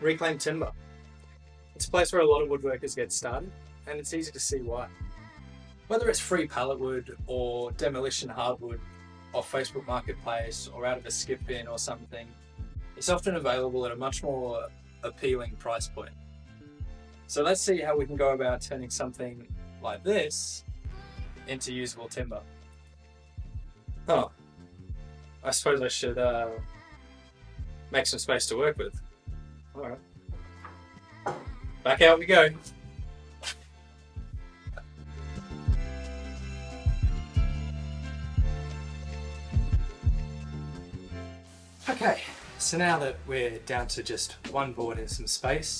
Reclaimed timber. It's a place where a lot of woodworkers get started, and it's easy to see why. Whether it's free pallet wood or demolition hardwood off Facebook Marketplace or out of a skip bin or something, it's often available at a much more appealing price point. So let's see how we can go about turning something like this into usable timber. Oh, I suppose I should make some space to work with. All right, back out we go. Okay, so now that we're down to just one board and some space,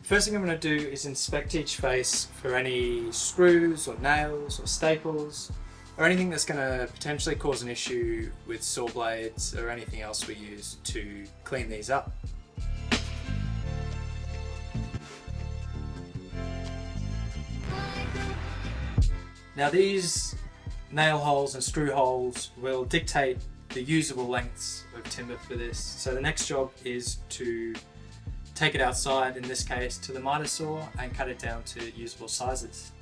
the first thing I'm going to do is inspect each face for any screws or nails or staples or anything that's going to potentially cause an issue with saw blades or anything else we use to clean these up. Now these nail holes and screw holes will dictate the usable lengths of timber for this. So the next job is to take it outside, in this case to the miter saw, and cut it down to usable sizes.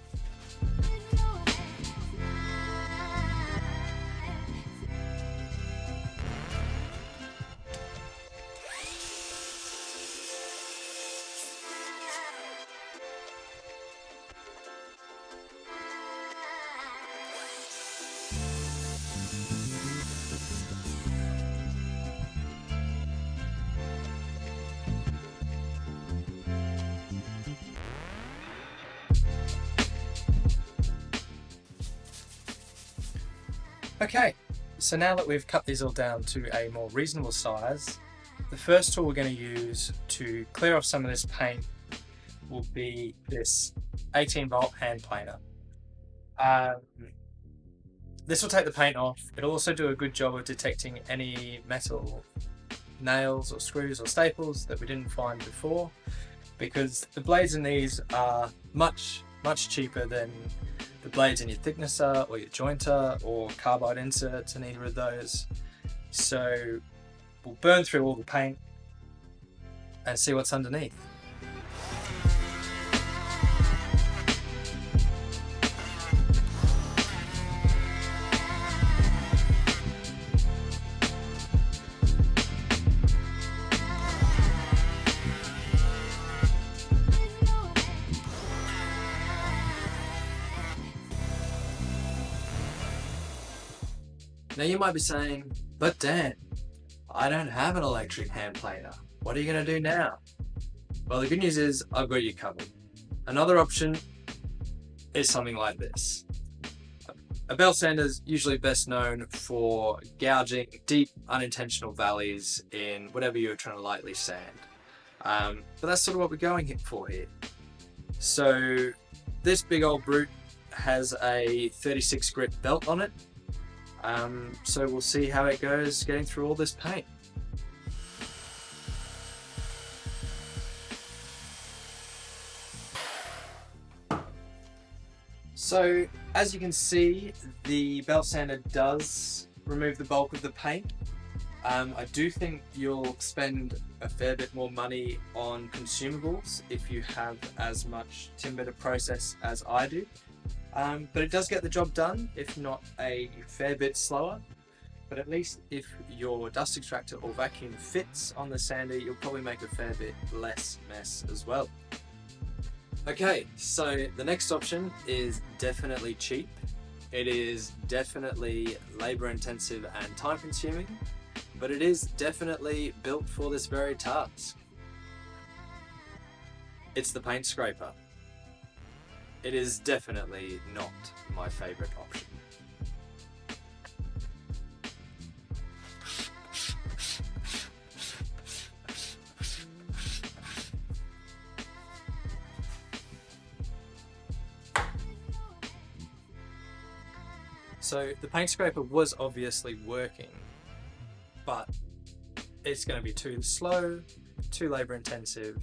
Okay, so now that we've cut these all down to a more reasonable size, the first tool we're going to use to clear off some of this paint will be this 18-volt hand planer. This will take the paint off. It'll also do a good job of detecting any metal nails or screws or staples that we didn't find before, because the blades in these are much cheaper than the blades in your thicknesser or your jointer or carbide inserts and either of those. So we'll burn through all the paint and see what's underneath. Now you might be saying, but Dan, I don't have an electric hand planer. What are you going to do now? Well, the good news is I've got you covered. Another option is something like this. A belt sander is usually best known for gouging deep unintentional valleys in whatever you're trying to lightly sand. But that's sort of what we're going for here. So this big old brute has a 36 grit belt on it. So we'll see how it goes getting through all this paint. So as you can see, the belt sander does remove the bulk of the paint. I do think you'll spend a fair bit more money on consumables if you have as much timber to process as I do. But it does get the job done, if not a fair bit slower. But at least if your dust extractor or vacuum fits on the sander, you'll probably make a fair bit less mess as well. Okay, so the next option is definitely cheap. It is definitely labor intensive and time consuming, but it is definitely built for this very task. It's the paint scraper. It is definitely not my favourite option. So the paint scraper was obviously working, but it's going to be too slow, too labour intensive,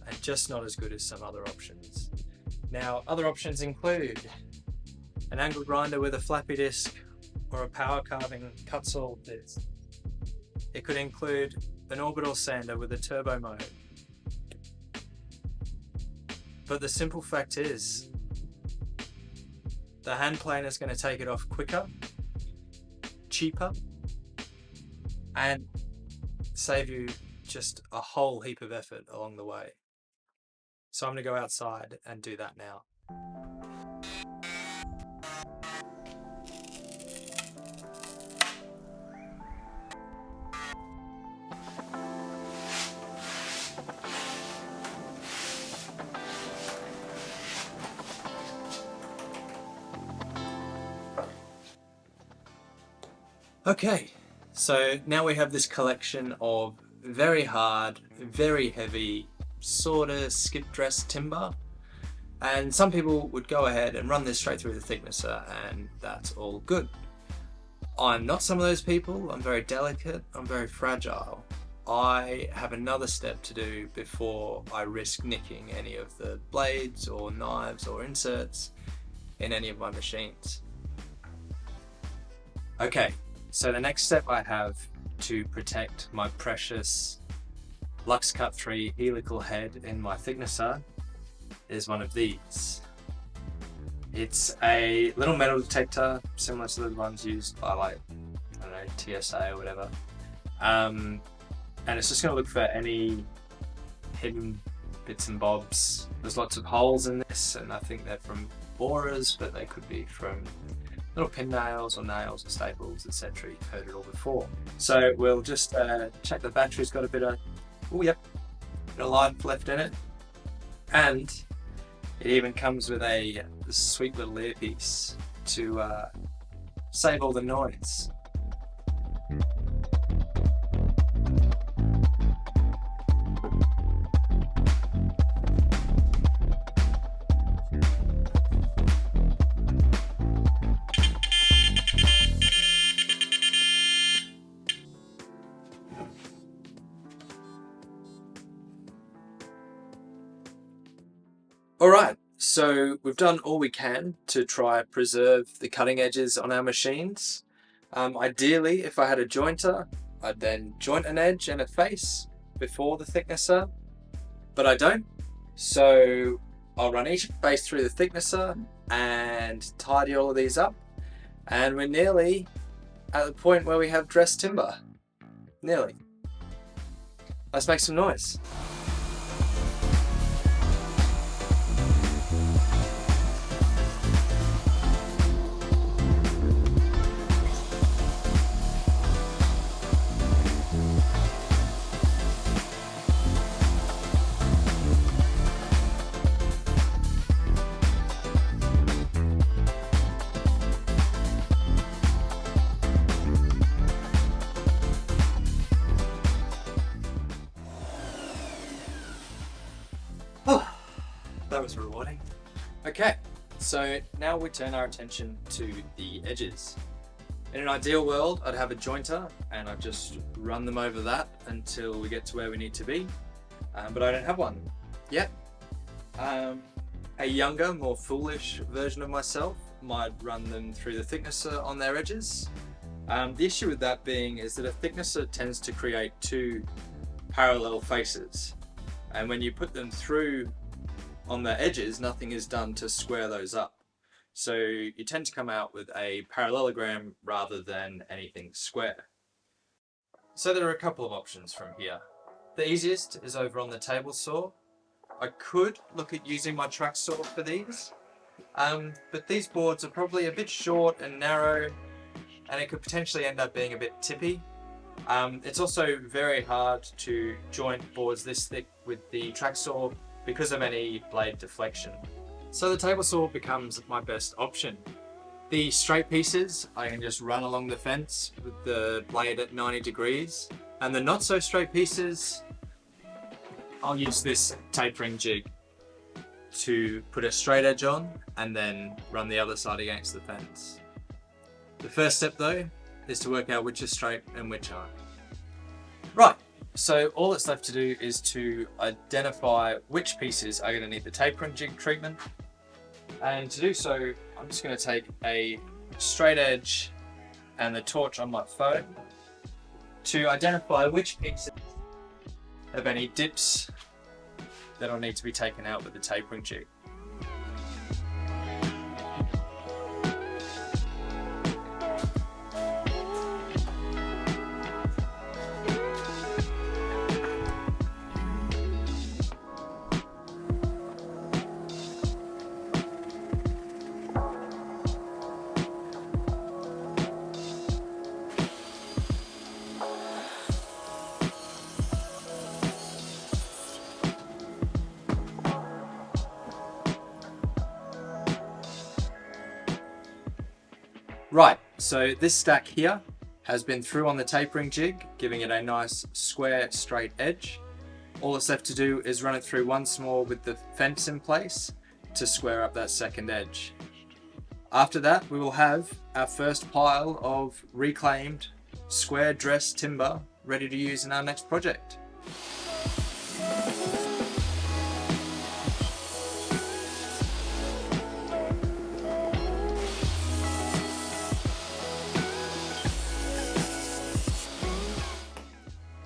and just not as good as some other options. Now, other options include an angle grinder with a flappy disc or a power carving cut saw disc. It could include an orbital sander with a turbo mode, But the simple fact is, the hand planer is going to take it off quicker, cheaper, and save you just a whole heap of effort along the way. So I'm going to go outside and do that now. Okay, so now we have this collection of very hard, very heavy, sort of skip dress timber, and some people would go ahead and run this straight through the thicknesser and that's all good. I'm not some of those people. I'm very delicate, I'm very fragile. I have another step to do before I risk nicking any of the blades or knives or inserts in any of my machines. Okay, so the next step I have to protect my precious Luxcut 3 helical head in my thicknesser is one of these. It's a little metal detector similar to the ones used by, like, I don't know, TSA or whatever. And it's just going to look for any hidden bits and bobs. There's lots of holes in this, and I think they're from borers, but they could be from little pin nails or nails or staples, etc. You've heard it all before. So we'll just check the battery's got a bit of, oh yep, bit of life left in it. And it even comes with a sweet little earpiece to save all the noise. Alright, so we've done all we can to try preserve the cutting edges on our machines. Ideally, if I had a jointer, I'd then joint an edge and a face before the thicknesser, but I don't. So I'll run each face through the thicknesser and tidy all of these up, and we're nearly at the point where we have dressed timber. Nearly. Let's make some noise. That was rewarding. Okay, so now we turn our attention to the edges. In an ideal world, I'd have a jointer and I'd just run them over that until we get to where we need to be, but I don't have one yet. A younger, more foolish version of myself might run them through the thicknesser on their edges. The issue with that being is that a thicknesser tends to create two parallel faces, and when you put them through on the edges, nothing is done to square those up. So you tend to come out with a parallelogram rather than anything square. So there are a couple of options from here. The easiest is over on the table saw. I could look at using my track saw for these, but these boards are probably a bit short and narrow, and it could potentially end up being a bit tippy. It's also very hard to joint boards this thick with the track saw because of any blade deflection. So the table saw becomes my best option. The straight pieces, I can just run along the fence with the blade at 90 degrees. And the not so straight pieces, I'll use this tapering jig to put a straight edge on and then run the other side against the fence. The first step though is to work out which is straight and which aren't. Right. So all that's left to do is to identify which pieces are going to need the tapering jig treatment, and to do so I'm just going to take a straight edge and the torch on my phone to identify which pieces have any dips that'll need to be taken out with the tapering jig. Right, so this stack here has been through on the tapering jig, giving it a nice square straight edge. All that's left to do is run it through once more with the fence in place to square up that second edge. After that, we will have our first pile of reclaimed square dress timber ready to use in our next project.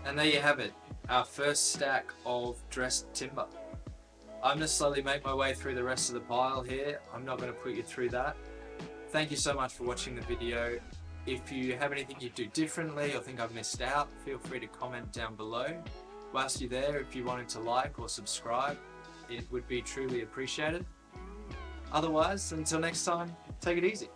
And there you have it, our first stack of dressed timber. I'm going to slowly make my way through the rest of the pile here. I'm not going to put you through that. Thank you so much for watching the video. If you have anything you do differently or think I've missed out, feel free to comment down below. Whilst you're there, if you wanted to like or subscribe, it would be truly appreciated. Otherwise, until next time, take it easy.